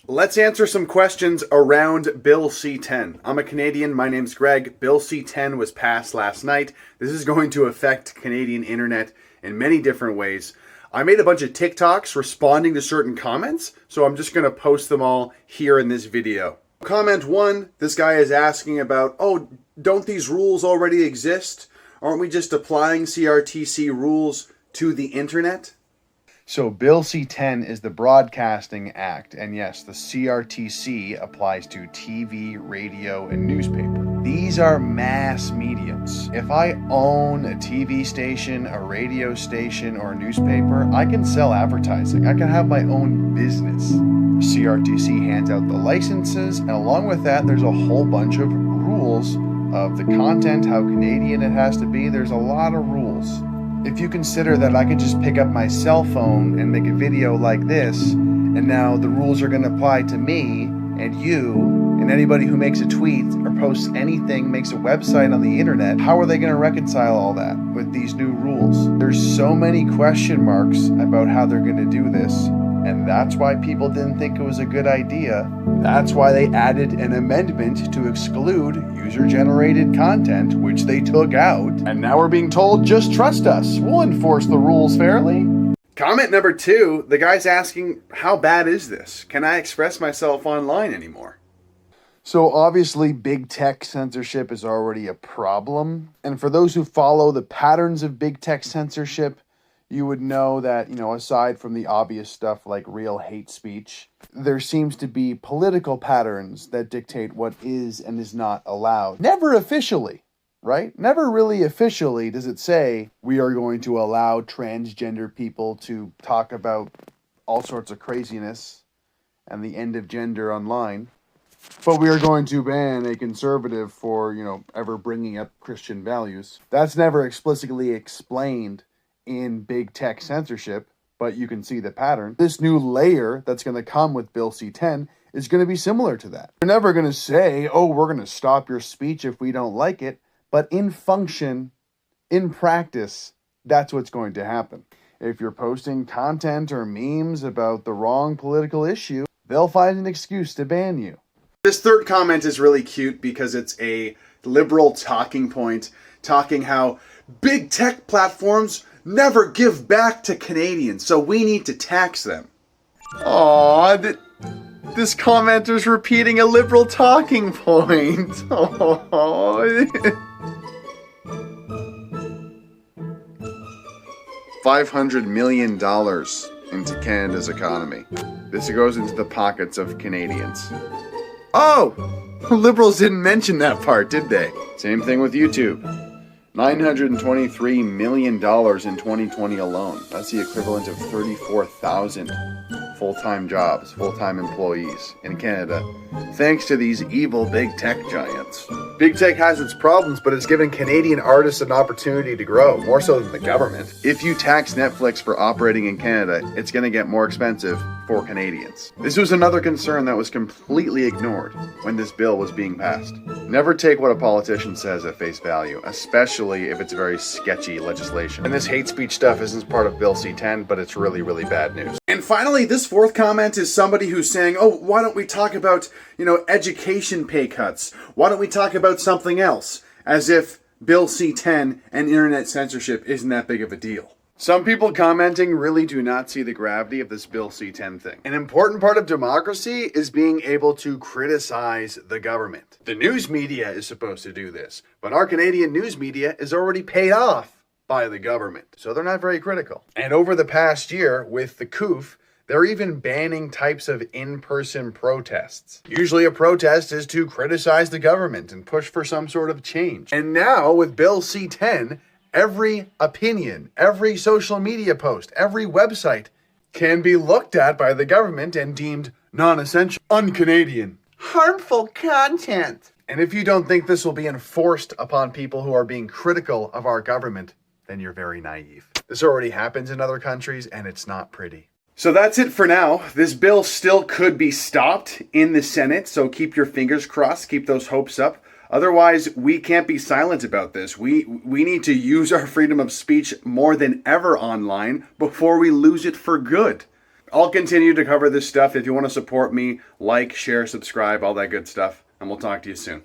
Let's answer some questions around Bill C-10. I'm a Canadian. My name's Greg. Bill C-10 was passed last night. This is going to affect Canadian internet in many different ways. I made a bunch of TikToks responding to certain comments, so I'm just going to post them all here in this video. Comment 1, this guy is asking about, oh, don't these rules already exist? Aren't we just applying CRTC rules to the internet? So Bill C-10 is the Broadcasting Act, and yes, the CRTC applies to TV, radio, and newspaper. These are mass mediums. If I own a TV station, a radio station, or a newspaper, I can sell advertising. I can have my own business. CRTC hands out the licenses, and along with that, there's a whole bunch of rules of the content, how Canadian it has to be. There's a lot of rules. If you consider that I could just pick up my cell phone and make a video like this, and now the rules are going to apply to me and you and anybody who makes a tweet or posts anything, makes a website on the internet, how are they going to reconcile all that with these new rules? There's so many question marks about how they're going to do this, and that's why people didn't think it was a good idea. That's why they added an amendment to exclude user-generated content, which they took out. And now we're being told, just trust us. We'll enforce the rules fairly. Comment number 2, the guy's asking, how bad is this? Can I express myself online anymore? So obviously, big tech censorship is already a problem. And for those who follow the patterns of big tech censorship, you would know that, aside from the obvious stuff like real hate speech, there seems to be political patterns that dictate what is and is not allowed. Never officially, right? Never really officially does it say we are going to allow transgender people to talk about all sorts of craziness and the end of gender online. But we are going to ban a conservative for, ever bringing up Christian values. That's never explicitly explained in big tech censorship, but you can see the pattern. This new layer that's going to come with Bill C-10 is going to be similar to that. They're never going to say, oh, we're going to stop your speech if we don't like it, but in function, in practice, that's what's going to happen. If you're posting content or memes about the wrong political issue, they'll find an excuse to ban you. This third comment is really cute because it's a liberal talking point, talking how big tech platforms never give back to Canadians, so we need to tax them. Aww, this commenter's repeating a liberal talking point. Aww. $500 million into Canada's economy. This goes into the pockets of Canadians. Oh! Liberals didn't mention that part, did they? Same thing with YouTube. $923 million in 2020 alone. That's the equivalent of 34,000 full-time jobs, full-time employees in Canada, thanks to these evil big tech giants. Big tech has its problems, but it's given Canadian artists an opportunity to grow, more so than the government. If you tax Netflix for operating in Canada, it's going to get more expensive for Canadians. This was another concern that was completely ignored when this bill was being passed. Never take what a politician says at face value, especially if it's very sketchy legislation. And this hate speech stuff isn't part of Bill C-10, but it's really, really bad news. And finally, this fourth comment is somebody who's saying, oh, why don't we talk about, education pay cuts? Why don't we talk about something else? As if Bill C-10 and internet censorship isn't that big of a deal. Some people commenting really do not see the gravity of this Bill C-10 thing. An important part of democracy is being able to criticize the government. The news media is supposed to do this, but our Canadian news media is already paid off by the government, so they're not very critical. And over the past year, with the COOF, they're even banning types of in-person protests. Usually a protest is to criticize the government and push for some sort of change. And now with Bill C-10, every opinion, every social media post, every website can be looked at by the government and deemed non-essential, un-Canadian, harmful content. And if you don't think this will be enforced upon people who are being critical of our government, then you're very naive. This already happens in other countries, and it's not pretty. So that's it for now. This bill still could be stopped in the Senate, so keep your fingers crossed, keep those hopes up. Otherwise, we can't be silent about this. We need to use our freedom of speech more than ever online before we lose it for good. I'll continue to cover this stuff. If you want to support me, like, share, subscribe, all that good stuff. And we'll talk to you soon.